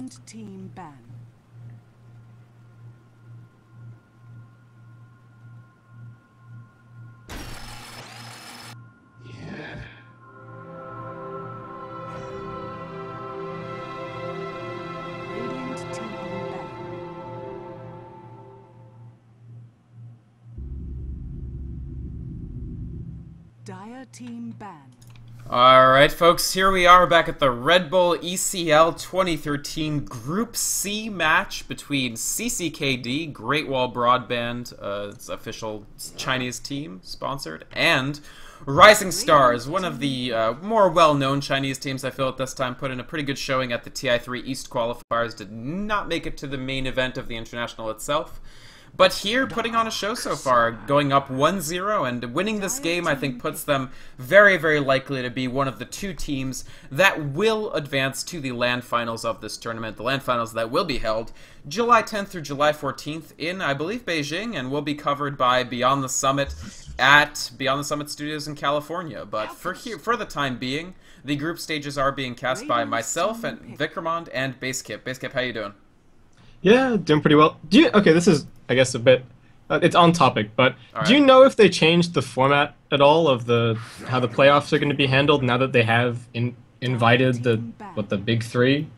Radiant team ban. Radiant team ban. Dire team ban. Alright folks, here we are back at the RedBull ECL 2013 Group C match between CCKD, Great Wall Broadband, it's official Chinese team, sponsored, and RisingStars, one of the more well-known Chinese teams I feel at this time, put in a pretty good showing at the TI3 East qualifiers, did not make it to the main event of the International itself. But here, putting on a show so far, going up 1-0 and winning this game, I think puts them very, very likely to be one of the two teams that will advance to the LAN finals of this tournament. The LAN finals that will be held July 10th through July 14th in, I believe, Beijing, and will be covered by Beyond the Summit at Beyond the Summit Studios in California. But for the time being, the group stages are being cast by myself and Vikramond and Basekip. Basekip, how you doing? Yeah, doing pretty well. Okay, this is, I guess, a bit... it's on topic, but do you know if they changed the format at all of how the playoffs are going to be handled now that they have invited the big three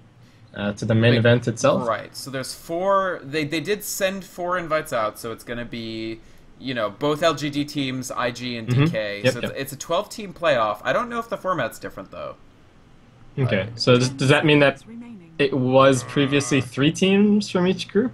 to the main event itself? Right. So there's 4. They did send 4 invites out, so it's going to be, you know, both LGD teams, IG and DK. Yep, so yep. It's a 12-team playoff. I don't know if the format's different though. Okay. So does that mean that it was previously 3 teams from each group?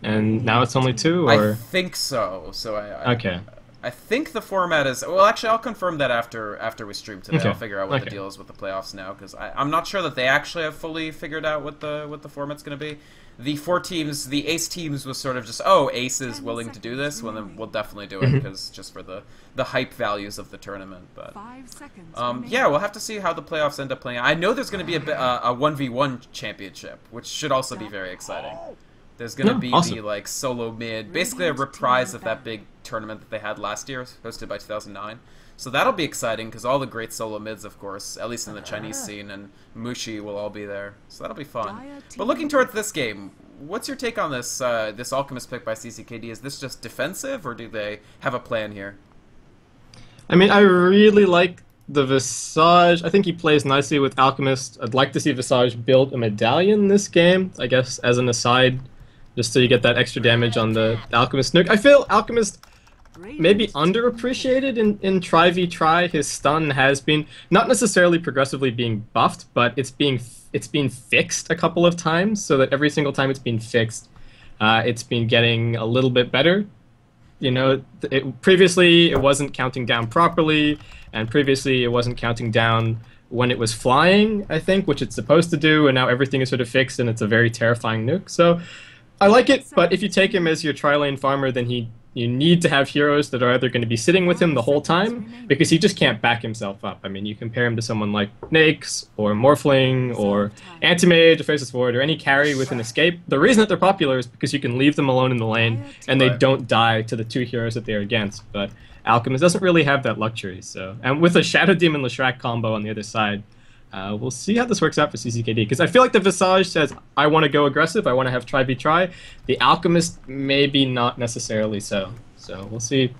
And now it's only 2, or? I think so. So okay. I think the format is... Well, actually, I'll confirm that after we stream today. Okay. I'll figure out what the deal is with the playoffs now, because I'm not sure that they actually have fully figured out what the format's going to be. The 4 teams, the ace teams, was sort of just, oh, ace is willing to do this, well, then we'll definitely do it, because just for the hype values of the tournament. But yeah, we'll have to see how the playoffs end up playing. I know there's going to be a 1v1 championship, which should also be very exciting. There's going to be the, like, solo mid, basically a reprise of that big tournament that they had last year, hosted by 2009. So that'll be exciting, because all the great solo mids, of course, at least in the Chinese scene, and Mushi will all be there. So that'll be fun. But looking towards this game, what's your take on this this Alchemist pick by CCKD? Is this just defensive, or do they have a plan here? I mean, I really like the Visage. I think he plays nicely with Alchemist. I'd like to see Visage build a medallion this game, I guess, as an aside, just so you get that extra damage on the Alchemist nuke. I feel Alchemist maybe underappreciated in Tri-v-Tri. His stun has been not necessarily progressively being buffed, but it's been fixed a couple of times, so that every single time it's been fixed, it's been getting a little bit better. You know, previously it wasn't counting down properly, and previously it wasn't counting down when it was flying, I think, which it's supposed to do, and now everything is sort of fixed, and it's a very terrifying nuke. So I like it, but if you take him as your tri-lane farmer, then you need to have heroes that are either going to be sitting with him the whole time, because he just can't back himself up. I mean, you compare him to someone like Nakes, or Morphling, or Anti-Mage, or Faceless Ward, or any carry with an escape. The reason that they're popular is because you can leave them alone in the lane, and they don't die to the 2 heroes that they're against. But Alchemist doesn't really have that luxury. So, and with a Shadow Demon Leshrac combo on the other side, we'll see how this works out for CCKD, because I feel like the Visage says, I want to go aggressive, I want to have Tri-v-Tri. The Alchemist, maybe not necessarily so. So we'll see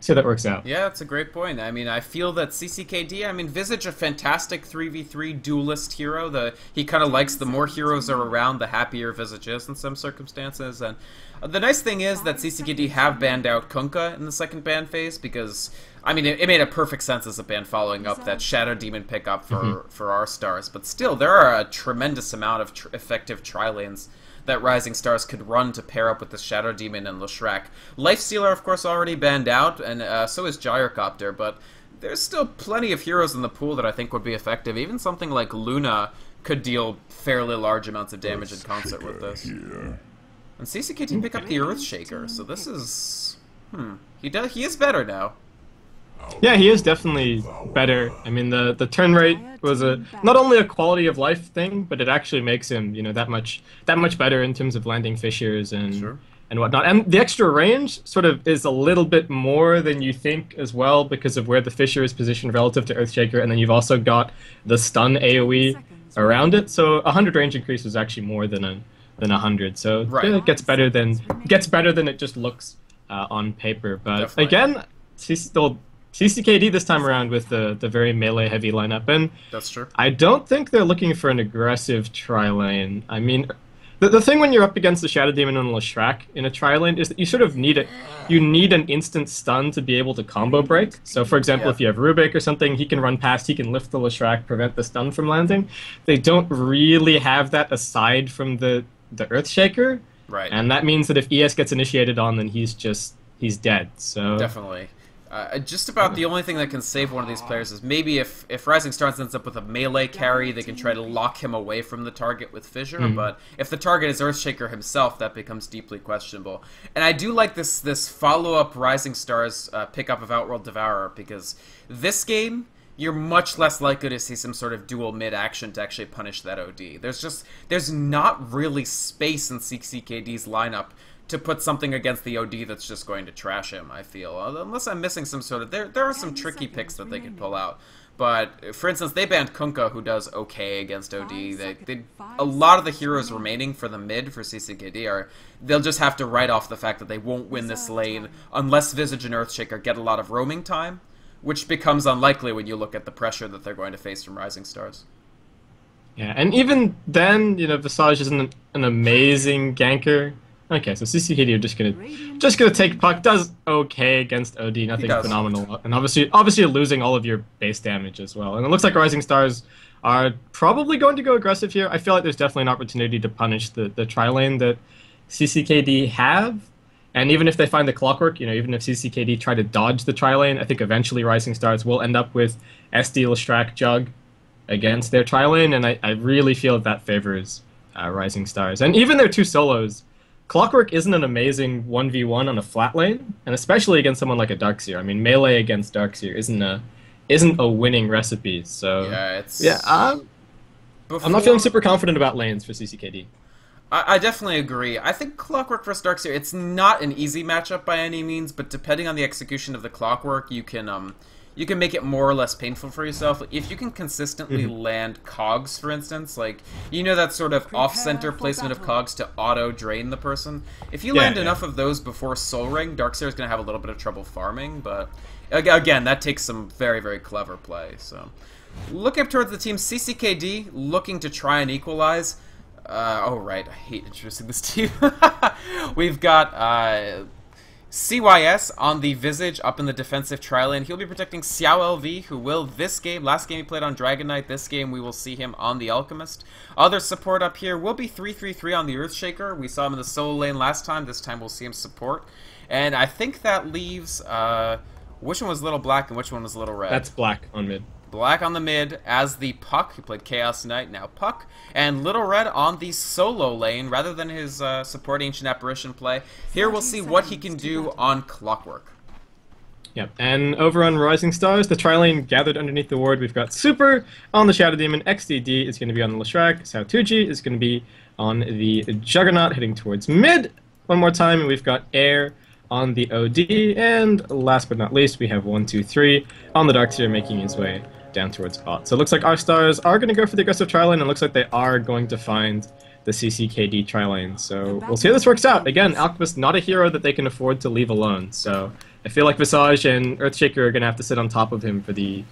how that works out. Yeah, that's a great point. I mean, I feel that CCKD, I mean, Visage, a fantastic 3v3 duelist hero. He kind of likes the more heroes are around, the happier Visage is in some circumstances. And the nice thing is that CCKD have banned out Kunkka in the second ban phase, because I mean, it made a perfect sense as a ban following up that Shadow Demon pickup for our stars. But still, there are a tremendous amount of effective tri-lanes that RisingStars could run to pair up with the Shadow Demon and Leshrac. Lifestealer, of course, already banned out, and so is Gyrocopter, but there's still plenty of heroes in the pool that I think would be effective. Even something like Luna could deal fairly large amounts of damage in concert with this. And CCKD pick up the Earthshaker, so this is... He is better now. Yeah, he is definitely better. I mean, the turn rate was not only a quality of life thing, but it actually makes him, you know, that much better in terms of landing fissures and whatnot. And the extra range sort of is a little bit more than you think as well, because of where the fissure is positioned relative to Earthshaker, and then you've also got the stun AoE around it. So 100 range increase is actually more than 100. So Right. it gets better than it just looks on paper. But Definitely. again, CCKD this time around with the very melee heavy lineup, and That's true. I don't think they're looking for an aggressive tri-lane. I mean, the thing when you're up against the Shadow Demon and Leshrac in a tri-lane is that you sort of need it. You need an instant stun to be able to combo break. So, for example, Yeah. if you have Rubik or something, he can run past, he can lift the Leshrac, prevent the stun from landing. They don't really have that aside from the Earthshaker, Right. and that means that if ES gets initiated on, then he's dead. So Definitely. Just about the only thing that can save one of these players is maybe if RisingStars ends up with a melee carry, they can try to lock him away from the target with Fissure, but if the target is Earthshaker himself, that becomes deeply questionable. And I do like this follow-up RisingStars pickup of Outworld Devourer, because this game, you're much less likely to see some sort of dual mid action to actually punish that OD. There's not really space in CCKD's lineup to put something against the OD that's just going to trash him, I feel. Unless I'm missing some sort of... There are some tricky picks that they can pull out. But, for instance, they banned Kunkka, who does okay against OD. A lot of the heroes remaining for the mid for CCKD they'll just have to write off the fact that they won't win this lane unless Visage and Earthshaker get a lot of roaming time, which becomes unlikely when you look at the pressure that they're going to face from RisingStars. yeah, and even then, Visage isn't an amazing ganker. Okay, so CCKD are just gonna take puck. Does okay against OD, nothing phenomenal, and obviously losing all of your base damage as well. And it looks like RisingStars are probably going to go aggressive here. I feel like there's definitely an opportunity to punish the tri-lane that CCKD have. And even if they find the clockwork, even if CCKD try to dodge the tri-lane, I think eventually RisingStars will end up with SD, Leshrac, Jug against their tri-lane, and I really feel that favors RisingStars. And even their two solos, Clockwork isn't an amazing 1v1 on a flat lane, and especially against someone like a Darkseer. I mean, melee against Darkseer isn't a winning recipe, so... I'm not feeling super confident about lanes for CCKD. I definitely agree. I think Clockwork versus Darkseer, it's not an easy matchup by any means, but depending on the execution of the Clockwork, you can make it more or less painful for yourself. If you can consistently land cogs, for instance, like, that sort of off-center placement of cogs to auto-drain the person. If you land enough of those before Soul Ring, Darkseer is going to have a little bit of trouble farming, but again, that takes some very, very clever play. So, looking up towards the team, CCKD looking to try and equalize. Oh, right, I hate introducing this team. We've got CYS on the Visage up in the defensive tri-lane. He'll be protecting Xiao LV, who will last game he played on Dragon Knight, this game we will see him on the Alchemist. Other support up here will be 3-3-3 on the Earthshaker. We saw him in the solo lane last time, this time we'll see him support. And I think that leaves, which one was Little Black and which one was Little Red? That's Black on mid. Black on the mid as the Puck, he played Chaos Knight, now Puck, and Little Red on the solo lane rather than his support Ancient Apparition play. Here we'll see what he can do on Clockwork. Yep, and over on RisingStars, the tri-lane gathered underneath the ward. We've got Super on the Shadow Demon, XDD is going to be on the Leshrac, Sautuji is going to be on the Juggernaut heading towards mid one more time, and we've got Air on the OD, and last but not least, we have 1, 2, 3 on the Darkseer making his way down towards bot. So it looks like our stars are going to go for the aggressive tri-lane, and it looks like they are going to find the CCKD tri-lane. So we'll see how this works out. Again, Alchemist not a hero that they can afford to leave alone, so I feel like Visage and Earthshaker are going to have to sit on top of him for the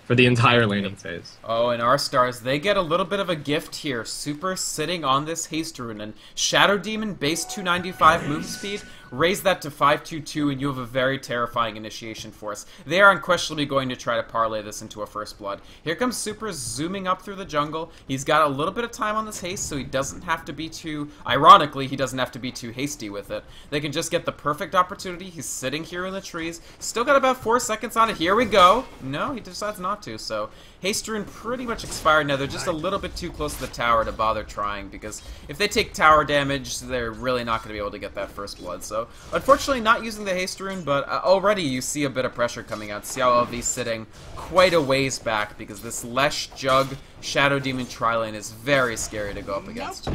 entire laning phase. Oh, and our stars, they get a little bit of a gift here. Super sitting on this Haste Rune, and Shadow Demon, base 295 move speed, raise that to 522, and you have a very terrifying initiation force. They are unquestionably going to try to parlay this into a first blood. Here comes Super zooming up through the jungle. He's got a little bit of time on this haste, so he doesn't have to be too... Ironically, he doesn't have to be too hasty with it. They can just get the perfect opportunity. He's sitting here in the trees. Still got about 4 seconds on it. Here we go. No, he decides not to, so... Haste Rune pretty much expired now. They're just a little bit too close to the tower to bother trying, because if they take tower damage, they're really not going to be able to get that first blood. So, unfortunately, not using the Haste Rune, but already you see a bit of pressure coming out. Xiao LV sitting quite a ways back, because this Lesh, Jug, Shadow Demon tri-lane is very scary to go up against.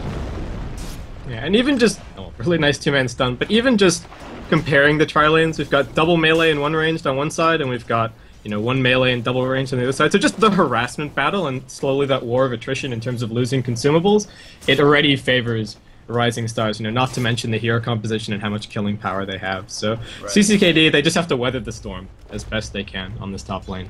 Yeah, and even just... Oh, really nice two-man stun, but even just comparing the tri-lanes, we've got double melee and one ranged on one side, and we've got you know, one melee and double range on the other side. So just the harassment battle and slowly that war of attrition in terms of losing consumables, it already favors RisingStars, you know, not to mention the hero composition and how much killing power they have. So CCKD, they just have to weather the storm as best they can on this top lane.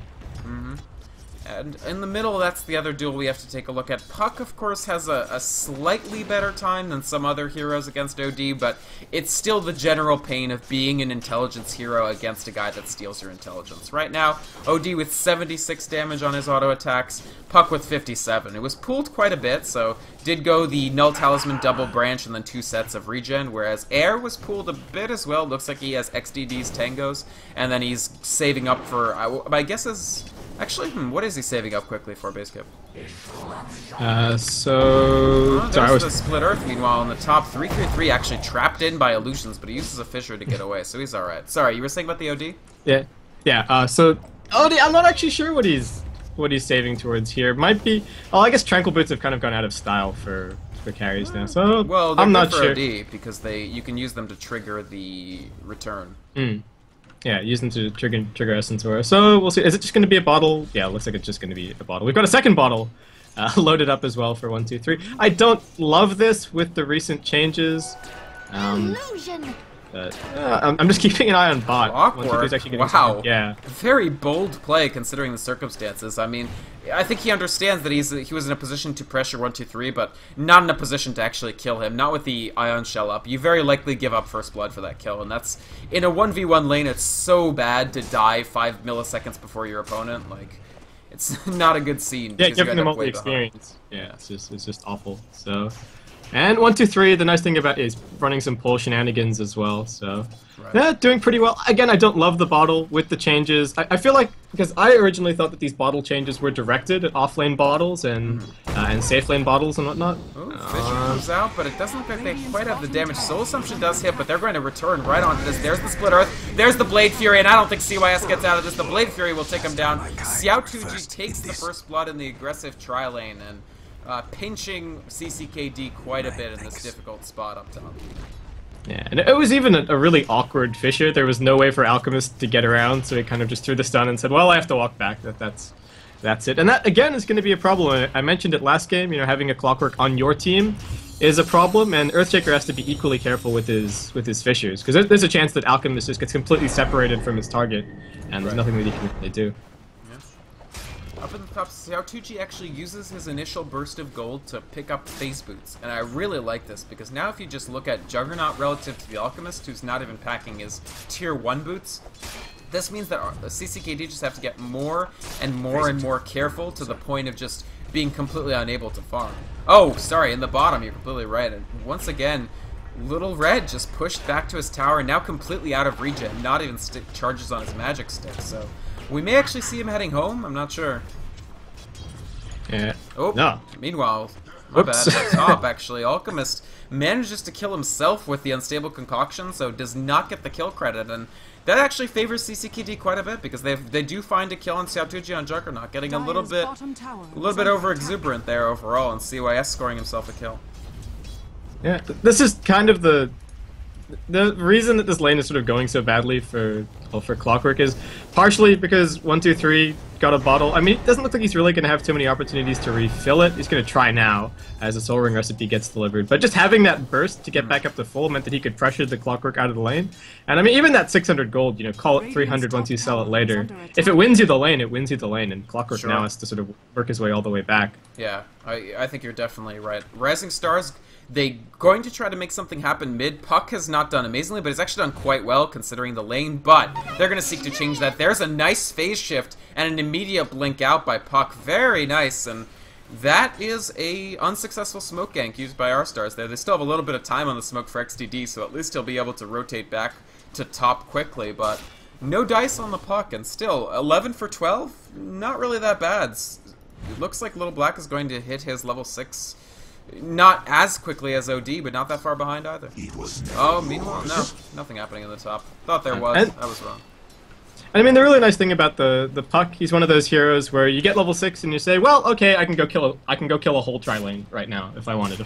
And in the middle, that's the other duel we have to take a look at. Puck, of course, has a slightly better time than some other heroes against OD, but it's still the general pain of being an intelligence hero against a guy that steals your intelligence. Right now, OD with 76 damage on his auto attacks, Puck with 57. It was pooled quite a bit, so did go the Null Talisman double branch and then 2 sets of regen, whereas Air was pooled a bit as well. Looks like he has XDD's Tangos, and then he's saving up for, my guess is... Actually, what is he saving up quickly for, Basecap? Sorry, the Split Earth, meanwhile, on the top. 333 actually trapped in by illusions, but he uses a Fissure to get away, so he's alright. Sorry, you were saying about the OD? Yeah, so OD, I'm not actually sure what he's saving towards here. Might be... Oh, I guess Tranquil Boots have kind of gone out of style for carries now, so well, I'm not for sure. OD, because you can use them to trigger the return. Yeah, use them to trigger Essence Aura. So we'll see. Is it just going to be a bottle? Yeah, it looks like it's just going to be a bottle. We've got a second bottle loaded up as well for 1, 2, 3. I don't love this with the recent changes. Illusion. I'm just keeping an eye on bot. Awkward. Wow. Yeah. Very bold play considering the circumstances. I mean, I think he understands that he was in a position to pressure 1, 2, 3, but not in a position to actually kill him. Not with the Ion Shell up. You very likely give up first blood for that kill, and that's... In a 1v1 lane, it's so bad to die 5 milliseconds before your opponent. Like, it's not a good scene. Yeah, giving them all the experience. Yeah, it's just awful. So... And 1, 2, 3, the nice thing about it is running some pull shenanigans as well, so... Yeah, doing pretty well. Again, I don't love the bottle with the changes. I feel like, because I originally thought that these bottle changes were directed at off-lane bottles and safe lane bottles and whatnot. Ooh, Fissure comes out, but it doesn't look like they quite have the damage. Soul Assumption does hit, but they're going to return right onto this. There's the Split Earth, there's the Blade Fury, and I don't think CYS gets out of this. The Blade Fury will take him down. Xiao2G takes the first blood in the aggressive tri-lane, and pinching CCKD quite a bit in this difficult spot up top. Yeah, and it was even a really awkward Fissure. There was no way for Alchemist to get around, so he kind of just threw the stun and said, well, I have to walk back. That's it. And that, again, is going to be a problem. I mentioned it last game, you know, having a Clockwork on your team is a problem, and Earthshaker has to be equally careful with his Fissures, because there's a chance that Alchemist just gets completely separated from his target, and there's nothing that he can really do. Up in the top, Xiao2G actually uses his initial burst of gold to pick up Phase Boots, and I really like this, because now if you just look at Juggernaut relative to the Alchemist, who's not even packing his Tier 1 boots, this means that CCKD just have to get more and more careful to the point of just being completely unable to farm. Oh, sorry, in the bottom, you're completely right, and once again, Little Red just pushed back to his tower, now completely out of regen, not even charges on his magic stick, so... We may actually see him heading home, I'm not sure. Yeah. Oh, no. Meanwhile, my bad, top actually. Alchemist manages to kill himself with the Unstable Concoction, so does not get the kill credit, and that actually favors CCKD quite a bit, because they do find a kill on Xiao2G on Juggernaut, getting a little bit over exuberant there overall, and CYS scoring himself a kill. Yeah, this is kind of the reason that this lane is sort of going so badly for Clockwork is partially because 1, 2, 3 got a bottle. I mean, it doesn't look like he's really going to have too many opportunities to refill it. He's going to try now as the Soul Ring recipe gets delivered. But just having that burst to get back up to full meant that he could pressure the Clockwork out of the lane. And I mean, even that 600 gold, you know, call it 300 once you sell it later. If it wins you the lane, it wins you the lane, and Clockwork now has to sort of work his way all the way back. Yeah, I think you're definitely right. RisingStars, they going to try to make something happen mid. Puck has not done amazingly, but it's actually done quite well considering the lane, but they're going to seek to change that. There's a nice phase shift and an immediate blink out by Puck. Very nice, and that is a unsuccessful smoke gank used by our stars there. They still have a little bit of time on the smoke for XDD, so at least he'll be able to rotate back to top quickly, but no dice on the Puck, and still, 11 for 12? Not really that bad. It looks like Little Black is going to hit his level 6 not as quickly as OD, but not that far behind either. Oh, meanwhile, no. Nothing happening in the top. Thought there was. I was wrong. I mean, the really nice thing about the Puck, he's one of those heroes where you get level 6 and you say, well, okay, I can go kill a whole tri-lane right now if I wanted.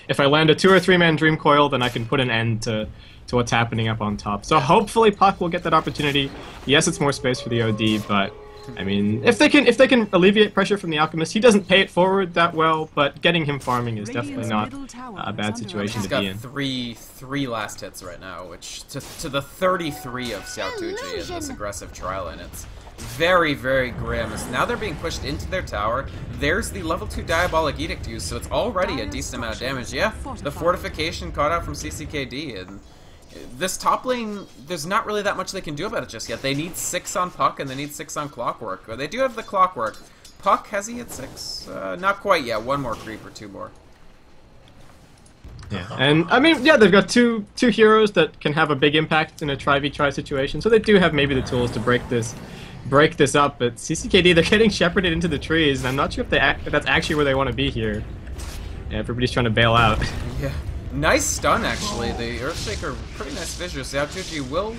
If I land a 2 or 3 man Dream Coil, then I can put an end to what's happening up on top. So hopefully Puck will get that opportunity. Yes, it's more space for the OD, but I mean, if they can alleviate pressure from the Alchemist, he doesn't pay it forward that well, but getting him farming is definitely not a bad situation to be in. He's got three last hits right now, which to the 33 of Xiao Tuji in this aggressive trial, and it's very, very grim. As now they're being pushed into their tower. There's the level 2 Diabolic Edict used, so it's already a decent amount of damage. Yeah, the fortification caught out from CCKD, and this top lane, there's not really that much they can do about it just yet. They need 6 on Puck, and they need 6 on Clockwork. They do have the Clockwork. Puck, has he hit 6? Not quite yet. One more creep or 2 more. Yeah, and I mean, yeah, they've got two heroes that can have a big impact in a try-v-try situation, so they do have maybe the tools to break this up, but CCKD, they're getting shepherded into the trees, and I'm not sure if that's actually where they want to be here. Yeah, everybody's trying to bail out. Yeah. Nice stun, actually. The Earthshaker, pretty nice visual. Xiao Tuji will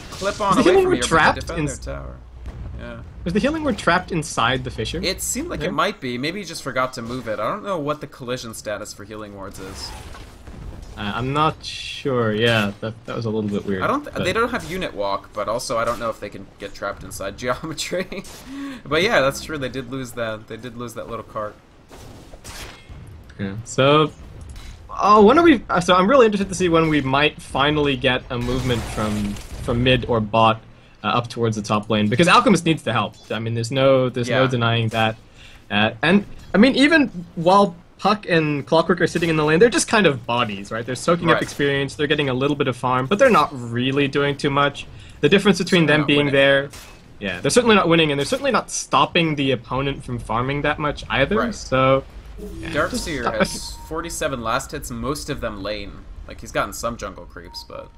clip on away from here, but they defend their tower. Yeah. Was the healing word trapped inside the fissure? It seemed like it might be. Maybe he just forgot to move it. I don't know what the collision status for healing wards is. I'm not sure. Yeah, that was a little bit weird. They don't have unit walk, but also I don't know if they can get trapped inside geometry. But yeah, that's true. They did lose that. They did lose that little cart. Yeah. So, when are we? So I'm really interested to see when we might finally get a movement from mid or bot up towards the top lane, because Alchemist needs the help. I mean, there's no denying that. And I mean, even while Puck and Clockwork are sitting in the lane, they're just kind of bodies, right? They're soaking up experience, they're getting a little bit of farm, but they're not really doing too much. The difference between them being there, they're certainly not winning, and they're certainly not stopping the opponent from farming that much either, Right. So... Yeah, Darkseer has 47 last hits, most of them lane. Like, he's gotten some jungle creeps, but...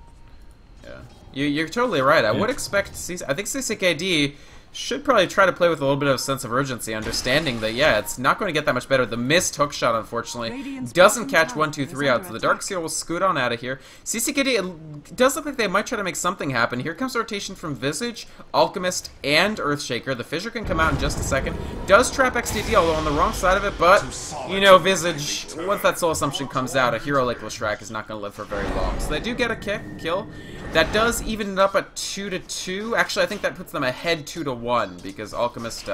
Yeah. You're totally right. I would expect... I think CCKD should probably try to play with a little bit of a sense of urgency, understanding that, yeah, it's not going to get that much better. The missed hook shot, unfortunately, doesn't catch 1, 2, 3 out, so the Darkseer will scoot on out of here. CCKD, it does look like they might try to make something happen. Here comes rotation from Visage, Alchemist, and Earthshaker. The Fissure can come out in just a second. Does trap XDD, although on the wrong side of it, but, you know, Visage, once that Soul Assumption comes out, a hero like Leshrac is not going to live for very long. So they do get a kill. That does even it up at 2-2. Actually, I think that puts them ahead 2-1 because Alchemist,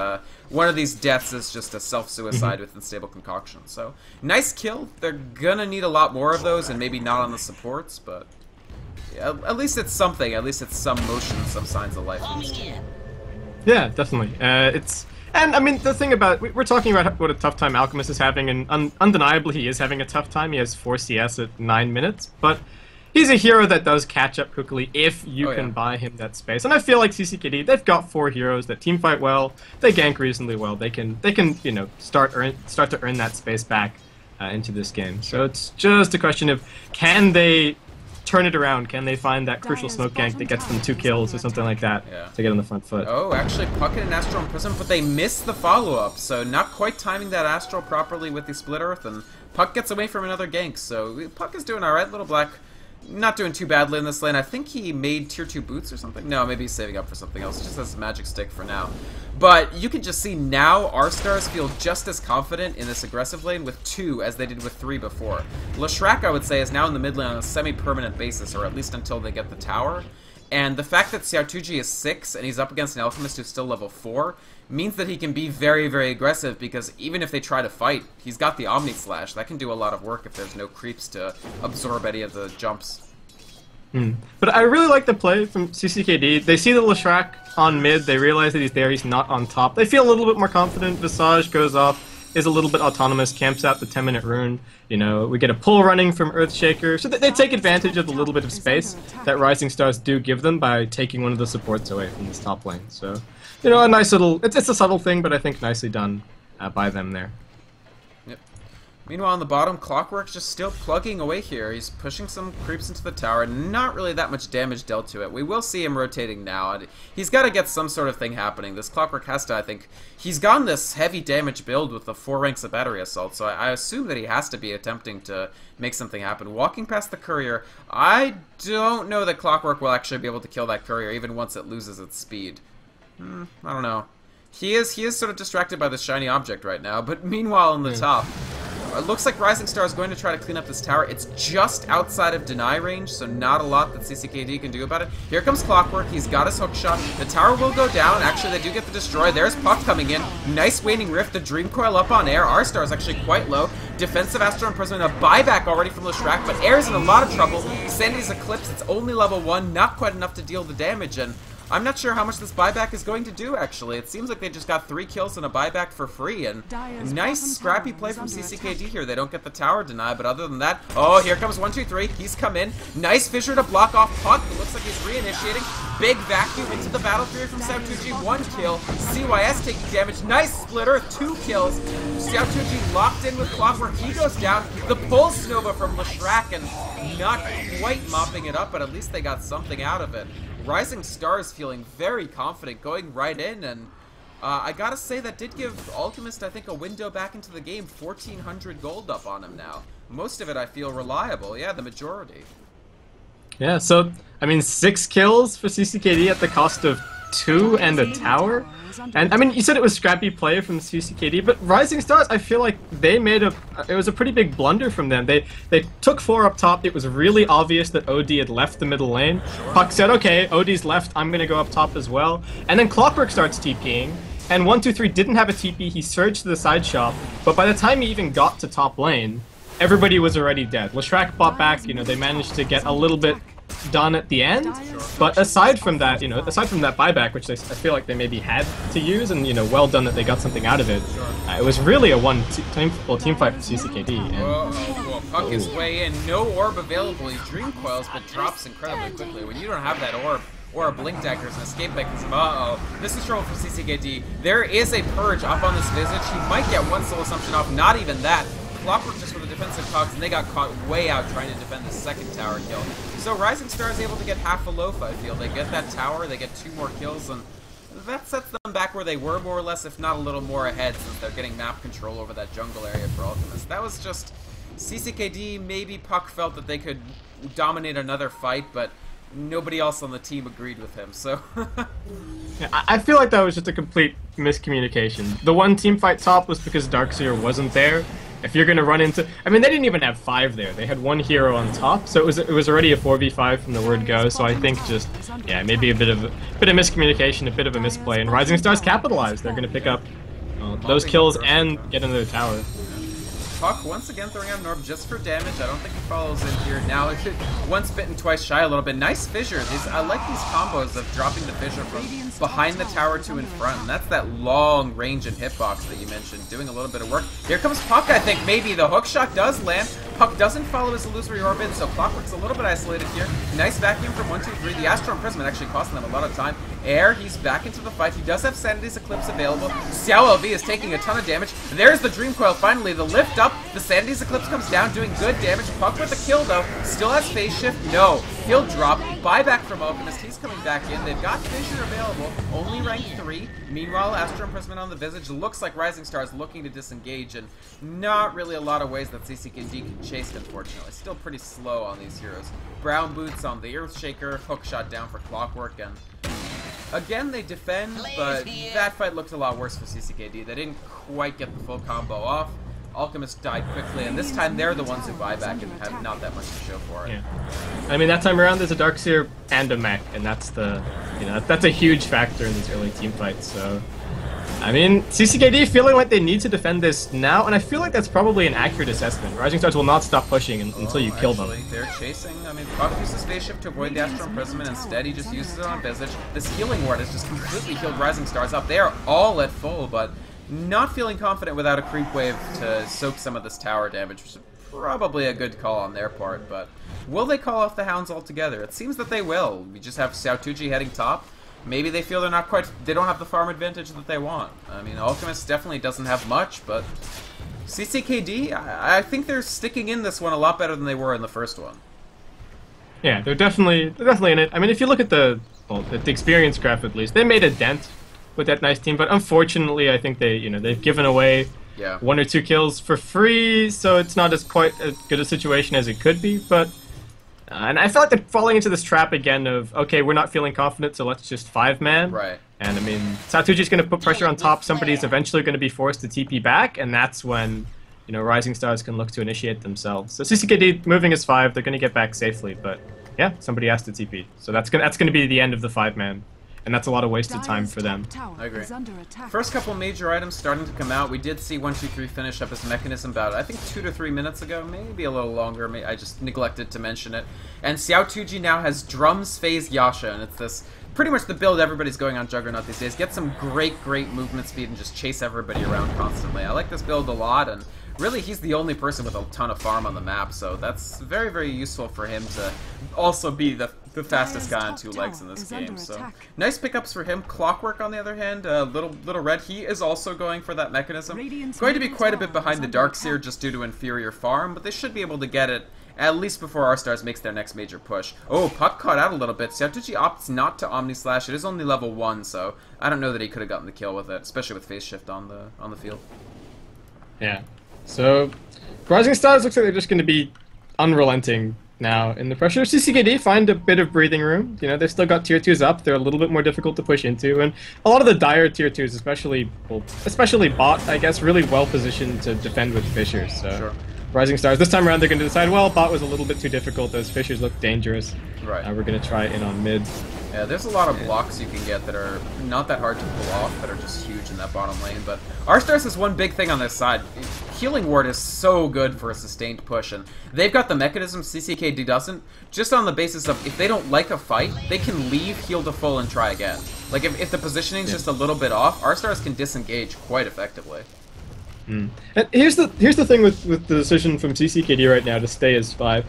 one of these deaths is just a self-suicide with Unstable Concoction. So, nice kill. They're gonna need a lot more of those, and maybe not on the supports, but yeah, at least it's something. At least it's some motion, some signs of life. Yeah, definitely. And I mean, the thing about we're talking about what a tough time Alchemist is having, and undeniably he is having a tough time. He has 4 CS at 9 minutes, but he's a hero that does catch up quickly if you can buy him that space. And I feel like CCKD, they've got 4 heroes that teamfight well, they gank reasonably well. They can you know start to earn that space back into this game. So it's just a question of, can they turn it around? Can they find that crucial smoke gank that gets them 2 kills or something like that to get on the front foot? Oh, actually, Puck and Astral Imprisonment, but they missed the follow-up, so not quite timing that Astral properly with the Split Earth, and Puck gets away from another gank. So Puck is doing alright. Little Black not doing too badly in this lane. I think he made tier 2 boots or something. No, maybe he's saving up for something else. Just has magic stick for now. But you can just see now RStars feel just as confident in this aggressive lane with 2 as they did with 3 before. Leshrac, I would say, is now in the mid lane on a semi-permanent basis, or at least until they get the tower. And the fact that Xiao Tuji is 6 and he's up against an Alchemist who's still level 4 means that he can be very, very aggressive, because even if they try to fight, he's got the Omni Slash. That can do a lot of work if there's no creeps to absorb any of the jumps. But I really like the play from CCKD. They see the Leshrac on mid, they realize that he's there, he's not on top. They feel a little bit more confident. Visage goes off, is a little bit autonomous, camps out the 10-minute rune. You know, we get a pull running from Earthshaker, so they take advantage of the little bit of space that RisingStars do give them by taking one of the supports away from this top lane. So, you know, a nice little, it's a subtle thing, but I think nicely done by them there. Yep. Meanwhile, on the bottom, Clockwork's just still plugging away here. He's pushing some creeps into the tower. Not really that much damage dealt to it. We will see him rotating now. He's got to get some sort of thing happening. This Clockwork has to, I think... He's gotten this heavy damage build with the 4 ranks of battery assault, so I assume that he has to be attempting to make something happen. Walking past the courier, I don't know that Clockwork will actually be able to kill that courier, even once it loses its speed. I don't know. He is sort of distracted by this shiny object right now, but meanwhile on the top... It looks like RisingStars is going to try to clean up this tower. It's just outside of deny range, so not a lot that CCKD can do about it. Here comes Clockwork. He's got his hook shot. The tower will go down. Actually, they do get the destroy. There's Puck coming in. Nice waning rift. The Dream Coil up on air. R-Star is actually quite low. Defensive Astro Imprisonment. A buyback already from Leshrac, but Air's in a lot of trouble. Sandy's Eclipse. It's only level 1. Not quite enough to deal the damage, and I'm not sure how much this buyback is going to do, actually. It seems like they just got 3 kills and a buyback for free, and nice scrappy play from CCKD here. They don't get the tower deny, but other than that, oh, here comes 123. He's come in. Nice fissure to block off Puck. It looks like he's reinitiating. Big vacuum into the battle fury from Xiaotuji. 1 kill. CYS taking damage. Nice splitter. 2 kills. Xiaotuji locked in with Clockwork. He goes down. The pulse Nova from Leshrac, and not quite mopping it up, but at least they got something out of it. RisingStars feeling very confident, going right in, and I gotta say that did give Alchemist, I think, a window back into the game. 1,400 gold up on him now. Most of it I feel reliable. Yeah, the majority. Yeah, so, I mean, 6 kills for CCKD at the cost of 2 and a tower. And, I mean, you said it was scrappy play from CCKD, but RisingStars, I feel like they made it was a pretty big blunder from them. They took 4 up top. It was really obvious that OD had left the middle lane. Puck said, okay, OD's left, I'm going to go up top as well. And then Clockwork starts TPing, and 123 didn't have a TP. He surged to the side shop, but by the time he even got to top lane, everybody was already dead. Leshrac bought back, you know, they managed to get a little bit done at the end, but aside from that, you know, aside from that buyback, which I feel like they maybe had to use, and, you know, well done that they got something out of it, it was really a team fight for CCKD. And, whoa, Puck is way in. No orb available. He Dream Coils, but drops incredibly quickly. When you don't have that orb, or a Blink Dagger as an escape mechanism, this is trouble for CCKD. There is a Purge up on this Visage. He might get 1 Soul Assumption off, not even that. Clockwork just with a defensive cogs, and they got caught way out trying to defend the 2nd tower kill. So RisingStars is able to get half a loaf, I feel. They get that tower, they get 2 more kills, and that sets them back where they were, more or less, if not a little more ahead, since they're getting map control over that jungle area for Alchemist. That was just CCKD. Maybe Puck felt that they could dominate another fight, but nobody else on the team agreed with him, so... Yeah, I feel like that was just a complete miscommunication. The one team fight top was because Darkseer wasn't there. If you're going to run into... I mean, they didn't even have 5 there. They had 1 hero on top, so it was already a 4v5 from the word go, so I think just, yeah, maybe a bit of miscommunication, a bit of a misplay, and RisingStars capitalized. They're going to pick up those kills and get into the tower. Puck once again throwing out an orb just for damage. I don't think he follows in here. Now, once bitten, twice shy a little bit. Nice fissure. I like these combos of dropping the fissure from behind the tower to in front. And that's that long range and hitbox that you mentioned, doing a little bit of work. Here comes Puck, I think. Maybe the hook shot does land. Puck doesn't follow his illusory orb in, so Clockwork's a little bit isolated here. Nice vacuum from 123. The Astro Imprisonment actually costing them a lot of time. Air, he's back into the fight. He does have Sanity's Eclipse available. Xiao LV is taking a ton of damage. There's the Dream Coil finally. The lift up. The Sanity's Eclipse comes down, doing good damage. Puck with a kill, though. Still has phase shift. No. He'll drop. Buyback from Alchemist. He's coming back in. They've got Fissure available. Only rank 3. Meanwhile, Astro Imprisonment on the Visage. Looks like RisingStars looking to disengage, and not really a lot of ways that CCKD can chase, unfortunately. Still pretty slow on these heroes. Brown Boots on the Earthshaker. Hook shot down for Clockwork, and again, they defend, but that fight looked a lot worse for CCKD. They didn't quite get the full combo off. Alchemist died quickly, and this time they're the ones who buy back and have not that much to show for it. Yeah. I mean, that time around there's a Darkseer and a mech, and that's the, you know, that's a huge factor in these early team fights, so... I mean, CCKD feeling like they need to defend this now, and I feel like that's probably an accurate assessment. RisingStars will not stop pushing until you kill them. They're chasing. I mean, Puck uses spaceship to avoid the Astro Imprisonment. Instead, he just uses it on Visage. This healing ward has just completely healed RisingStars up. They are all at full, but not feeling confident without a creep wave to soak some of this tower damage, which is probably a good call on their part, but will they call off the Hounds altogether? It seems that they will. We just have Xiaotuji heading top. Maybe they feel they don't have the farm advantage that they want. I mean, Alchemist definitely doesn't have much, but CCKD, I think they're sticking in this one a lot better than they were in the first one. Yeah, they're definitely in it. I mean, if you look at the experience graph at least, they made a dent with that nice team, but unfortunately, I think they've given away 1 or 2 kills for free, so it's not quite as good a situation as it could be, but... and I felt like they're falling into this trap again of, okay, we're not feeling confident, so let's just 5-man. Right. And I mean, Satuji's going to put pressure on top, somebody's eventually going to be forced to TP back, and that's when, you know, Rising Stars can look to initiate themselves. So CCKD moving as 5, they're going to get back safely, but yeah, somebody has to TP. So that's gonna be the end of the 5-man. And that's a lot of wasted time for them. I agree. First couple major items starting to come out. We did see 1-2-3 finish up his mechanism about, I think, 2 to 3 minutes ago, maybe a little longer. I just neglected to mention it. And Xiao Tuji now has Drums, Phase, Yasha, and it's this pretty much the build everybody's going on Juggernaut these days. Get some great movement speed and just chase everybody around constantly. I like this build a lot, and really he's the only person with a ton of farm on the map, so that's very, very useful for him to also be the fastest guy on 2 legs in this game. So nice pickups for him. Clockwork, on the other hand, little red, he is also going for that mechanism. Going to be quite a bit behind the Darkseer just due to inferior farm, but they should be able to get it at least before RStars makes their next major push. Oh, Puck caught out a little bit. Xiaotuji opts not to Omni Slash. It is only level 1, so I don't know that he could have gotten the kill with it, especially with phase shift on the field. Yeah. So Rising Stars looks like they're just going to be unrelenting now in the pressure. CCKD find a bit of breathing room. You know, they've still got tier 2s up. They're a little bit more difficult to push into, and a lot of the dire tier 2s, especially bot, I guess, really well positioned to defend with Fissures. So sure. Rising Stars this time around, they're going to decide, well, bot was a little bit too difficult. Those Fissures look dangerous. Right. We're going to try in on mid. Yeah, there's a lot of blocks you can get that are not that hard to pull off, that are just huge in that bottom lane. But RStars has one big thing on this side. Healing Ward is so good for a sustained push, and they've got the mechanism CCKD doesn't, just on the basis of if they don't like a fight, they can leave, heal to full, and try again. Like, if the positioning's just a little bit off, RStars can disengage quite effectively. And here's the thing with the decision from CCKD right now to stay as 5.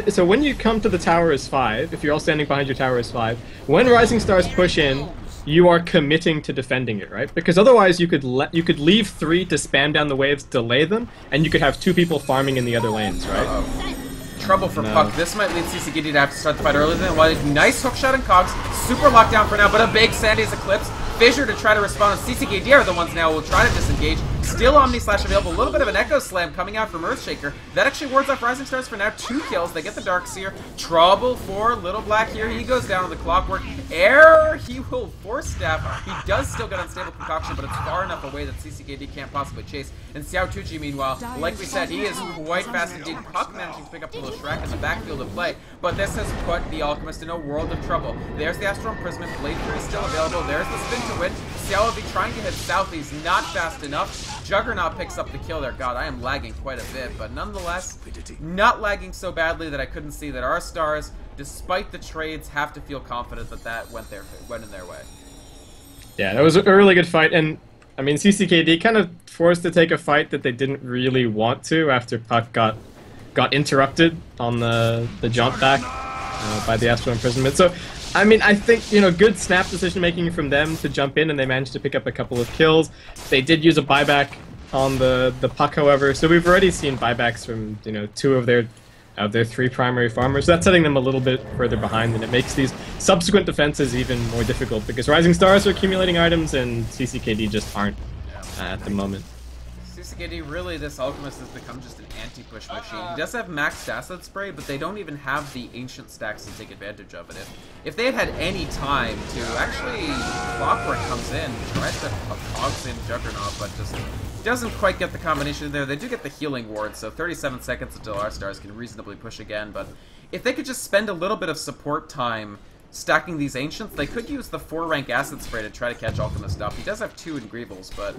So when you come to the tower as 5, if you're all standing behind your tower as 5, when Rising Stars push in, you are committing to defending it, right? Because otherwise you could leave 3 to spam down the waves, delay them, and you could have 2 people farming in the other lanes, right? Trouble for Puck. This might lead CCKD to have to start the fight earlier than it. Nice hookshot and cogs. Super lockdown for now, but a big Sandy's Eclipse. Fissure to try to respond. CCKD are the ones now who will try to disengage. Still Omni Slash available. A little bit of an Echo Slam coming out from Earthshaker. That actually wards off Rising Stars for now. 2 kills. They get the Darkseer. Trouble for Little Black here. He goes down on the Clockwork. Error! He will Force Staff. He does still get Unstable Concoction, but it's far enough away that CCKD can't possibly chase. And Xiao Tuji, meanwhile, like we said, he is quite fast indeed. Puck managing to pick up a little Shrek in the backfield of play, but this has put the Alchemist in a world of trouble. There's the Astral Imprisonment. Blade Fury still available. There's the spin to win. Xiao will be trying to hit south. He's not fast enough. Juggernaut picks up the kill there. God, I am lagging quite a bit, but nonetheless, not lagging so badly that I couldn't see that our stars, despite the trades, have to feel confident that that went in their way. Yeah, that was a really good fight, and I mean CCKD kind of forced to take a fight that they didn't really want to after Puck got interrupted on the jump back by the Astral Imprisonment. So I mean, I think, you know, good snap decision making from them to jump in, and they managed to pick up a couple of kills. They did use a buyback on the Puck, however, so we've already seen buybacks from, you know, 2 of their 3 primary farmers. So that's setting them a little bit further behind, and it makes these subsequent defenses even more difficult because Rising Stars are accumulating items and CCKD just aren't at the moment. CCKD, really, this Alchemist has become just an anti-push machine. He does have maxed Acid Spray, but they don't even have the Ancient stacks to take advantage of it. If they had any time to actually, Clockwork comes in, tries to hogs in Juggernaut, but just doesn't quite get the combination there. They do get the healing ward, so 37 seconds until our stars can reasonably push again, but if they could just spend a little bit of support time stacking these Ancients, they could use the 4-rank Acid Spray to try to catch Alchemist up. He does have 2 Ingreebles, but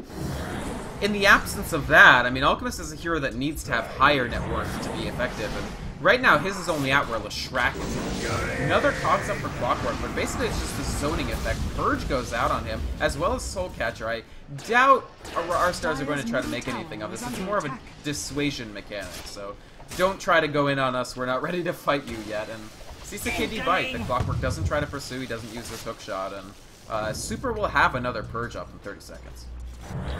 in the absence of that, I mean, Alchemist is a hero that needs to have higher net worth to be effective, and right now his is only out where Leshrac is. Another cogs up for Clockwork, but basically it's just the zoning effect. Purge goes out on him, as well as Soul Catcher. I doubt our stars are going to try to make anything of this. It's more of a dissuasion mechanic, so don't try to go in on us. We're not ready to fight you yet, and CCKD bite. The Clockwork doesn't try to pursue, he doesn't use this hook shot, and Super will have another Purge up in 30 seconds.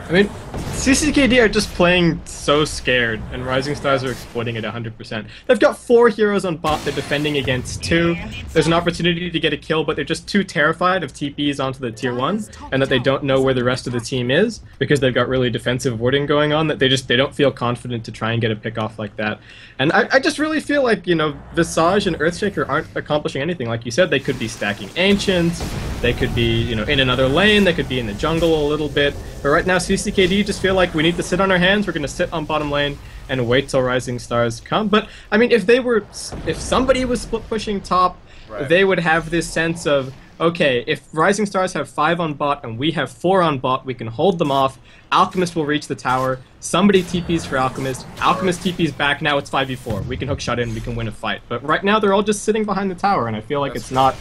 I mean, CCKD are just playing so scared, and Rising Stars are exploiting it 100%. They've got 4 heroes on bot, they're defending against 2. There's an opportunity to get a kill, but they're just too terrified of TPs onto the tier 1, and that they don't know where the rest of the team is, because they've got really defensive warding going on, that they don't feel confident to try and get a pick off like that. And I just really feel like, you know, Visage and Earthshaker aren't accomplishing anything. Like you said, they could be stacking Ancients, they could be, you know, in another lane, they could be in the jungle a little bit, but right now CCKD just feel feel like we need to sit on our hands. We're going to sit on bottom lane and wait till Rising Stars come. But I mean, if somebody was split pushing top, Right. they would have this sense of, okay, if Rising Stars have 5 on bot and we have 4 on bot, we can hold them off. Alchemist will reach the tower. Somebody TPs for Alchemist. Alchemist TPs back. Now it's 5v4. We can hook shot in. We can win a fight. But right now they're all just sitting behind the tower, and I feel like it's not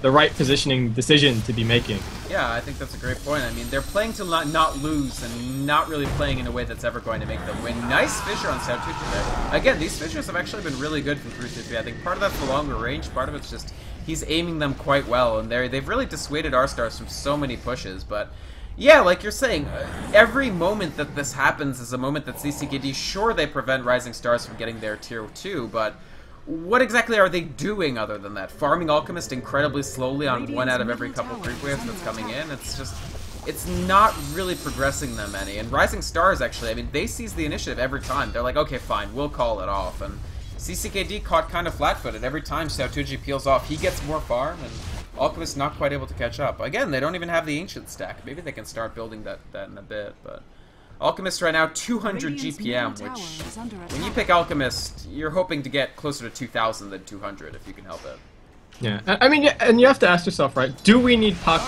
the right positioning decision to be making. Yeah, I think that's a great point. I mean, they're playing to not lose and not really playing in a way that's ever going to make them win. Nice fissure on Sautucci there. Again, these fissures have actually been really good from 350. I think part of that's the longer range, part of it's just he's aiming them quite well, and they've really dissuaded R-Stars from so many pushes, but yeah, like you're saying, every moment that this happens is a moment that CCKD, sure, they prevent Rising Stars from getting their tier 2, but what exactly are they doing other than that? Farming Alchemist incredibly slowly on one out of every couple creep waves that's coming in? It's just, it's not really progressing them any. And Rising Stars, actually, I mean, they seize the initiative every time. They're like, okay, fine, we'll call it off. And CCKD caught kind of flat-footed. Every time Sautucci peels off, he gets more farm, and Alchemist not quite able to catch up. Again, they don't even have the Ancient stack. Maybe they can start building that in a bit, but Alchemist right now, 200 GPM, which, when you pick Alchemist, you're hoping to get closer to 2,000 than 200, if you can help it. Yeah, I mean, yeah, and you have to ask yourself, right, do we need Puck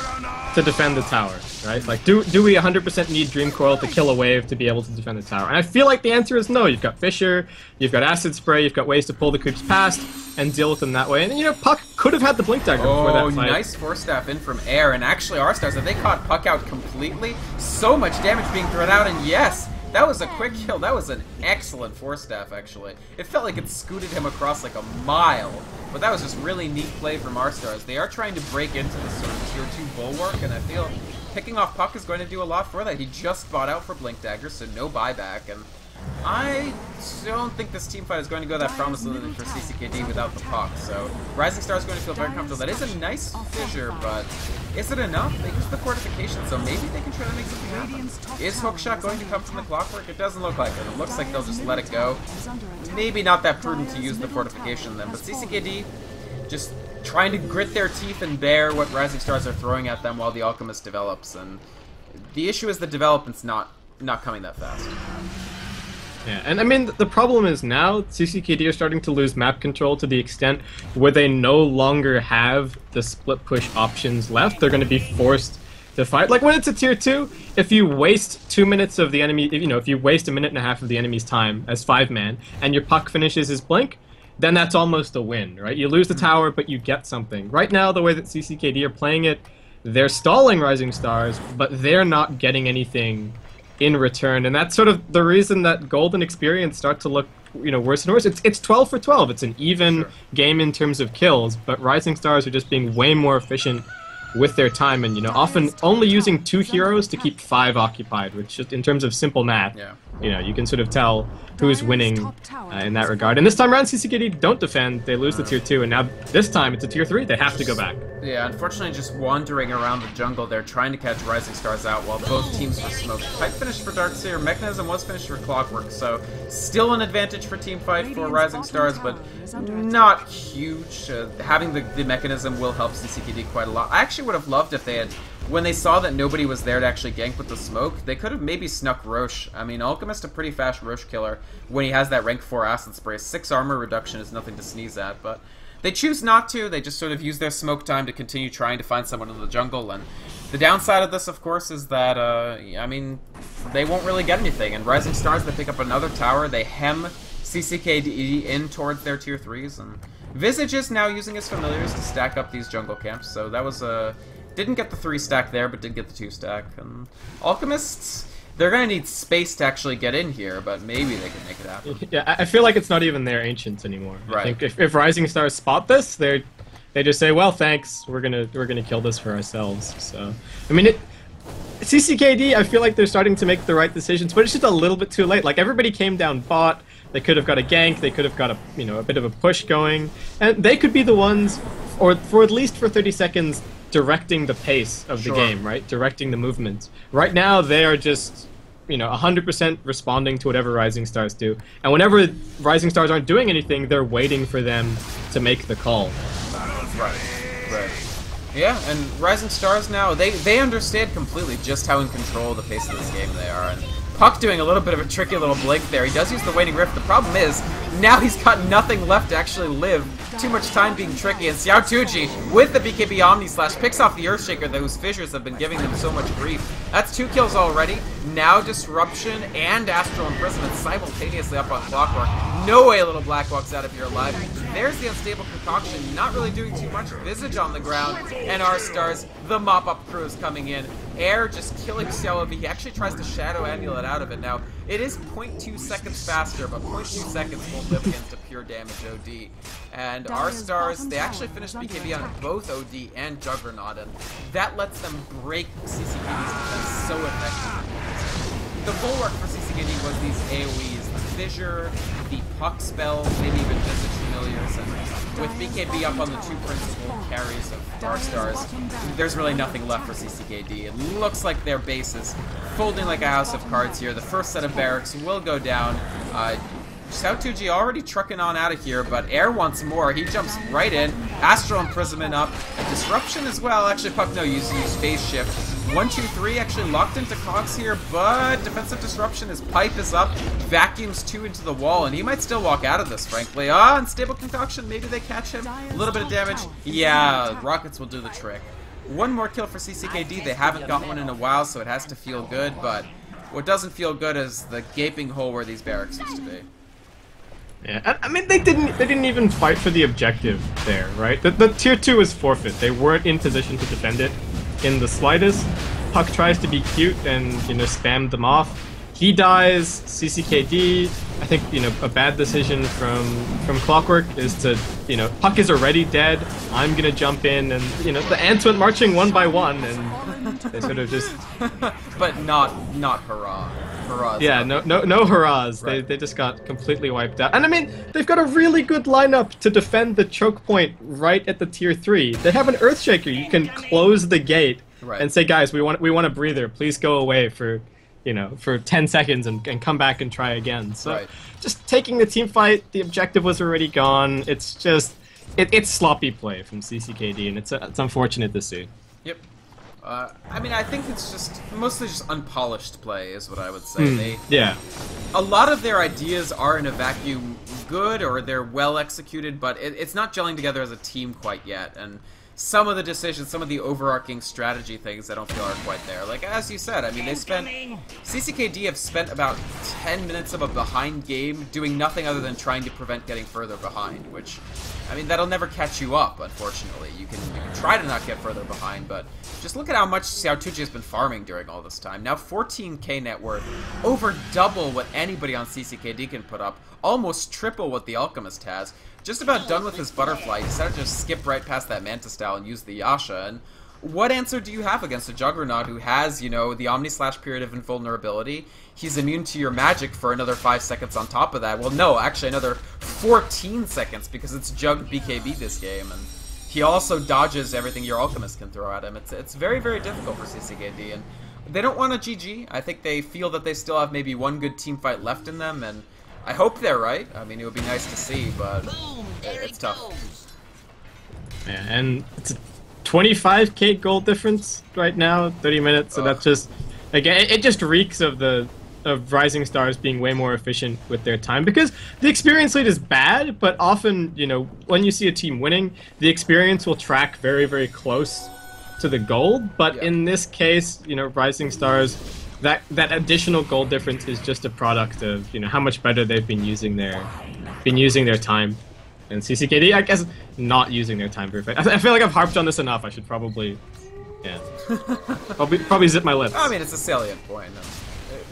to defend the tower, right? Like, do we 100% need Dream Coil to kill a wave to be able to defend the tower? And I feel like the answer is no. You've got Fissure, you've got Acid Spray, you've got ways to pull the creeps past and deal with them that way. And, you know, Puck could have had the Blink Dagger before that fight. Nice Force Staff in from air, and actually R-Stars, if they caught Puck out completely, so much damage being thrown out, and yes, that was a quick kill. That was an excellent Force Staff, actually. It felt like it scooted him across like a mile. But that was just really neat play from R-Stars. They are trying to break into this sort of tier 2 bulwark, and I feel picking off Puck is going to do a lot for that. He just bought out for Blink Dagger, so no buyback, and I don't think this team fight is going to go that promisingly for CCKD without the Puck, so Rising Star is going to feel very comfortable. That is a nice fissure, but is it enough? They use the fortification, so maybe they can try to make something happen. Is Hookshot going to come from the Clockwork? It doesn't look like it. It looks like they'll just let it go. Maybe not that prudent to use the fortification then, but CCKD just trying to grit their teeth and bear what Rising Stars are throwing at them while the Alchemist develops, and the issue is the development's not coming that fast. Yeah, and I mean, the problem is now CCKD are starting to lose map control to the extent where they no longer have the split push options left. They're going to be forced to fight. Like when it's a tier 2, if you waste 2 minutes of the enemy, you know, if you waste 1.5 minutes of the enemy's time as 5-man and your Puck finishes his blink, then that's almost a win, right? You lose the tower, but you get something. Right now, the way that CCKD are playing it, they're stalling Rising Stars, but they're not getting anything in return, and that's sort of the reason that Golden Experience start to look, you know, worse and worse. It's 12 for 12. It's an even game in terms of kills, but Rising Stars are just being way more efficient with their time, and, you know, often only using 2 heroes to keep 5 occupied, which just in terms of simple math, you know, you can sort of tell who's winning in that regard. And this time around, CCKD don't defend. They lose the tier 2, and now this time it's a tier 3. They have to go back. Yeah, unfortunately just wandering around the jungle there, trying to catch Rising Stars out while both teams were smoked. Fight finished for Darkseer, Mechanism was finished for Clockwork, so still an advantage for team fight for Rising Stars, but not huge. Having the Mechanism will help CCKD quite a lot. I actually would have loved if they had, when they saw that nobody was there to actually gank with the smoke, they could have maybe snuck Roche. I mean, Alchemist a pretty fast Roche killer when he has that rank 4 Acid Spray. 6 armor reduction is nothing to sneeze at, but they choose not to. They just sort of use their smoke time to continue trying to find someone in the jungle, and the downside of this, of course, is that, I mean, they won't really get anything, and Rising Stars, they pick up another tower, they hem CCKD in towards their tier 3s, and Visage is now using his familiars to stack up these jungle camps, so that was didn't get the 3 stack there, but did get the 2 stack. And Alchemists, they're going to need space to actually get in here, but maybe they can make it happen. Yeah, I feel like it's not even their Ancients anymore. Right. I think if Rising Stars spot this, they just say, well, thanks, we're gonna kill this for ourselves. So, I mean, CCKD, I feel like they're starting to make the right decisions, but it's just a little bit too late. Like, everybody came down bot, they could have got a gank, they could have got a bit of a push going, and they could be the ones, or for at least for 30 seconds, directing the pace of the game, right? Directing the movements. Right now, they are just, 100% responding to whatever Rising Stars do. And whenever Rising Stars aren't doing anything, they're waiting for them to make the call. Right. Yeah, and Rising Stars now, they understand completely just how in control of the pace of this game they are. And Puck doing a little bit of a tricky little blink there. He does use the Waning Rift. The problem is, now he's got nothing left to actually live. Too much time being tricky, and Xiaotuji, with the BKB Omni Slash, picks off the Earthshaker, those fissures have been giving them so much grief. That's 2 kills already. Now Disruption and Astral Imprisonment simultaneously up on Clockwork. No way Little Black walks out of here alive. There's the Unstable Concoction, not really doing too much. Visage on the ground, and RStars, the mop-up crew is coming in. Air just killing Xiaovi. He actually tries to Shadow Amulet out of it. Now, it is 0.2 seconds faster, but 0.2 seconds won't live against a pure damage OD. And RStars, they actually finished BKB on both OD and Juggernaut, and that lets them break CCKD's defense so effectively. The bulwark for CCKD was these AoEs, the Fissure, the Puck spells, maybe even Visage Familiars, and with BKB up on the 2 principal carries of RStars, there's really nothing left for CCKD. It looks like their base is folding like a house of cards here. The first set of barracks will go down. Xiaotuji already trucking on out of here, but Air wants more. He jumps right in. Astral Imprisonment up. A Disruption as well. Actually, Puck no use Phase Shift. 1, 2, 3 actually locked into Cogs here, but Defensive Disruption, his pipe is up. Vacuums 2 into the wall, and he might still walk out of this, frankly. Unstable Concoction, maybe they catch him. A little bit of damage. Yeah, Rockets will do the trick. 1 more kill for CCKD. They haven't got one in a while, so it has to feel good, but what doesn't feel good is the gaping hole where these barracks used to be. Yeah, I mean they didn't even fight for the objective there, right? The tier 2 was forfeit. They weren't in position to defend it in the slightest. Puck tries to be cute and, you know, spam them off. He dies. CCKD, I think, you know, a bad decision from Clockwork is to, you know, Puck is already dead. I'm gonna jump in, and, you know, the ants went marching one by one, and they sort of just. But not hurrah. Hurrahs. Yeah, no hurrahs. Right. They just got completely wiped out. And I mean, they've got a really good lineup to defend the choke point right at the tier 3. They have an Earthshaker. You can close the gate and say, guys, we want a breather. Please go away for, you know, for 10 seconds and come back and try again. So just taking the team fight, the objective was already gone. It's just it's sloppy play from CCKD, and it's unfortunate to see. Yep. I mean, I think it's just mostly just unpolished play, is what I would say. A lot of their ideas are in a vacuum good, or they're well executed, but it's not gelling together as a team quite yet. And some of the decisions, some of the overarching strategy things, I don't feel are quite there. Like, as you said, I mean, CCKD have spent about 10 minutes of a behind game doing nothing other than trying to prevent getting further behind, which, I mean, that'll never catch you up, unfortunately. You can try to not get further behind, but just look at how much Xiaotuji has been farming during all this time. Now 14k net worth, over double what anybody on CCKD can put up, almost triple what the Alchemist has. Just about done with his Butterfly. He decided to just skip right past that Manta style and use the Yasha. And what answer do you have against a Juggernaut who has, you know, the Omni Slash period of invulnerability? He's immune to your magic for another 5 seconds on top of that. Well, no, actually another 14 seconds because it's Jug BKB this game. And he also dodges everything your Alchemist can throw at him. It's very, very difficult for CCKD. And they don't want a GG. I think they feel that they still have maybe one good team fight left in them. And I hope they're right. I mean, it would be nice to see, but it's tough. Yeah, and it's a 25k gold difference right now, 30 minutes, so that's just, again, it just reeks of RisingStars being way more efficient with their time, because the experience lead is bad, but often, you know, when you see a team winning, the experience will track very, very close to the gold, but in this case, you know, RisingStars, that additional gold difference is just a product of, you know, how much better they've been using their time. And CCKD, I guess, not using their time very fast. I feel like I've harped on this enough. I should probably, probably zip my lips. I mean, it's a salient point.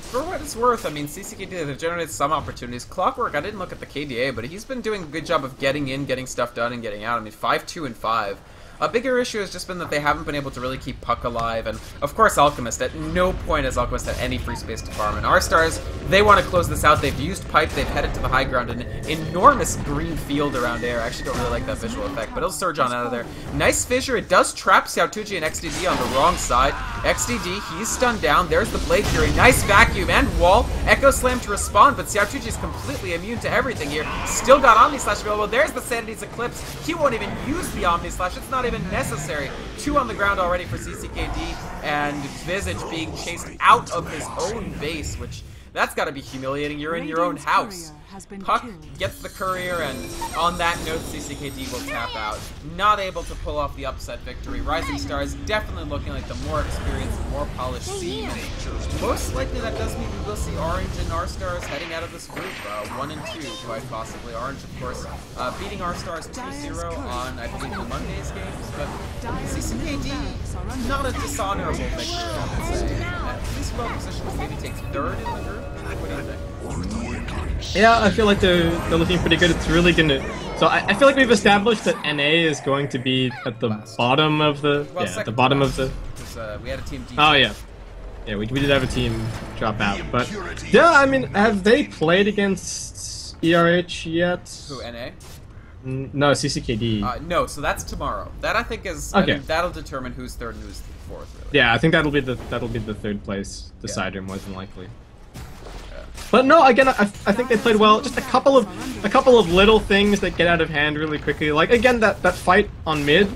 For what it's worth, I mean, CCKD, they've generated some opportunities. Clockwork, I didn't look at the KDA, but he's been doing a good job of getting in, getting stuff done, and getting out. I mean, 5, 2, and 5. A bigger issue has just been that they haven't been able to really keep Puck alive, and of course Alchemist. At no point has Alchemist had any free space to farm. And RStars, they want to close this out. They've used Pipe, they've headed to the high ground, an enormous green field around there. I actually don't really like that visual effect, but it'll surge on out of there. Nice fissure, it does trap Xiaotuji and XDD on the wrong side. XDD, he's stunned down, there's the Blade Fury, nice vacuum and wall. Echo Slam to respond, but Xiaotuji is completely immune to everything here. Still got Omni Slash available, there's the Sanity's Eclipse. He won't even use the Omni Slash, it's not even necessary. 2 on the ground already for CCKD, and Visage being chased out of his own base, which That's got to be humiliating. You're in your own Radiant's house. courier has been Puck killed. gets the courier, and on that note, CCKD will tap out. Not able to pull off the upset victory. Rising Stars definitely looking like the more experienced, more polished team. Most likely that does mean we will see Orange and R-Stars heading out of this group, 1 and 2, quite possibly. Orange, of course, beating R-Stars 2-0 on, I believe, the Monday's games, but CCKD, not a dishonorable victory, I would say. At least well positioned to maybe take third in the group. What do you think? Yeah, I feel like they're looking pretty good. It's really gonna. So I feel like we've established that NA is going to be at the bottom of the the bottom of the. We had a team. Oh yeah, we did have a team drop out, but yeah, I mean, have they played against ERH yet? Who, NA? No, CCKD. No, so that's tomorrow. That I think is okay. I mean, that'll determine who's third and who's fourth. Really. Yeah, I think that'll be the third place decider more than likely. But no, again, I think they played well. Just a couple of little things that get out of hand really quickly. Like again, that fight on mid,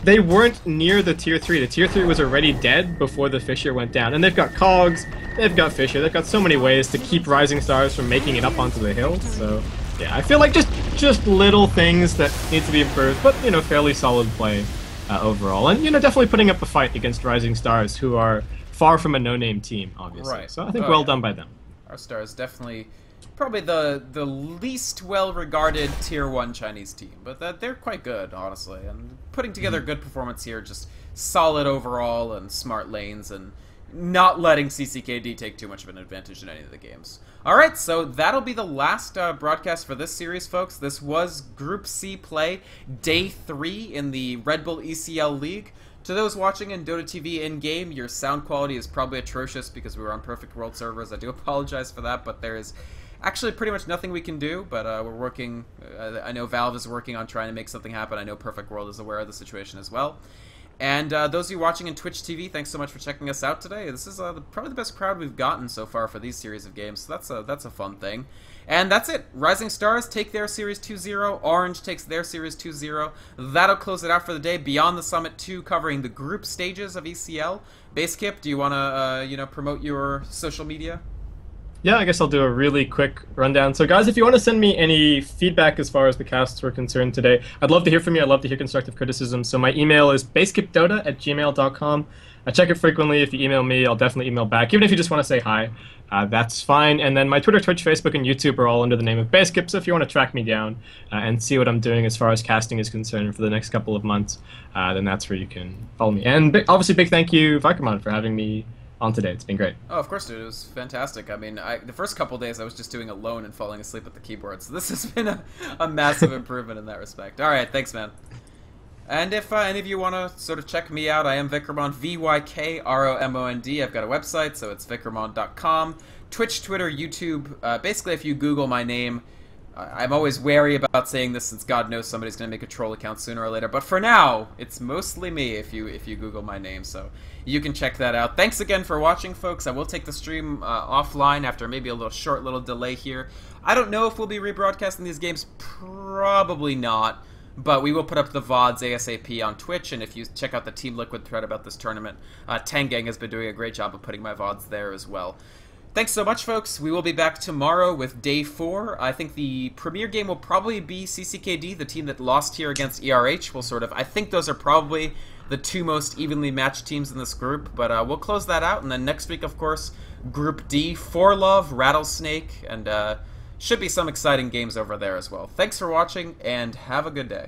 they weren't near the tier 3. The tier 3 was already dead before the Fissure went down. And they've got Cogs, they've got Fissure, they've got so many ways to keep Rising Stars from making it up onto the hill. So yeah, I feel like just little things that need to be improved, but you know, fairly solid play overall. And you know, definitely putting up a fight against Rising Stars, who are far from a no-name team, obviously. Right. So I think well done by them. R-Stars definitely probably the least well-regarded tier 1 Chinese team, but they're quite good, honestly, and putting together a good performance here, just solid overall and smart lanes, and not letting CCKD take too much of an advantage in any of the games. Alright, so that'll be the last broadcast for this series, folks. This was Group C play, Day 3 in the RedBull ECL League. To those watching in Dota TV in-game, your sound quality is probably atrocious because we were on Perfect World servers. I do apologize for that, but there is actually pretty much nothing we can do, but we're working. I know Valve is working on trying to make something happen. I know Perfect World is aware of the situation as well. And those of you watching in Twitch TV, thanks so much for checking us out today. This is probably the best crowd we've gotten so far for these series of games, so that's a fun thing. And that's it. Rising Stars take their series 2-0. Orange takes their series 2-0. That'll close it out for the day. Beyond the Summit 2, covering the group stages of ECL. Basekip, do you want to promote your social media? Yeah, I guess I'll do a really quick rundown. So guys, if you want to send me any feedback as far as the casts were concerned today, I'd love to hear from you. I'd love to hear constructive criticism. So my email is basekipdota@gmail.com. I check it frequently. If you email me, I'll definitely email back. Even if you just want to say hi, that's fine. And then my Twitter, Twitch, Facebook, and YouTube are all under the name of Basekip. So if you want to track me down and see what I'm doing as far as casting is concerned for the next couple of months, then that's where you can follow me. And obviously, big thank you, Vikermon, for having me on today. It's been great. Oh, of course, dude. It was fantastic. I mean, the first couple days I was just doing alone and falling asleep at the keyboard, so this has been a massive improvement in that respect. All right, thanks, man. And if any of you want to sort of check me out, I am Vikromond, VYKROMOND. I've got a website, so it's vikromond.com. Twitch, Twitter, YouTube. Basically, if you Google my name, I'm always wary about saying this since God knows somebody's going to make a troll account sooner or later. But for now, it's mostly me if you Google my name, so you can check that out. Thanks again for watching, folks. I will take the stream offline after maybe a short little delay here. I don't know if we'll be rebroadcasting these games. Probably not. But we will put up the VODs ASAP on Twitch, and if you check out the Team Liquid thread about this tournament, Tangang has been doing a great job of putting my VODs there as well. Thanks so much, folks. We will be back tomorrow with Day 4. I think the premier game will probably be CCKD, the team that lost here against ERH. I think those are probably the two most evenly matched teams in this group, but we'll close that out, and then next week, of course, Group D, For Love, Rattlesnake, and should be some exciting games over there as well. Thanks for watching, and have a good day.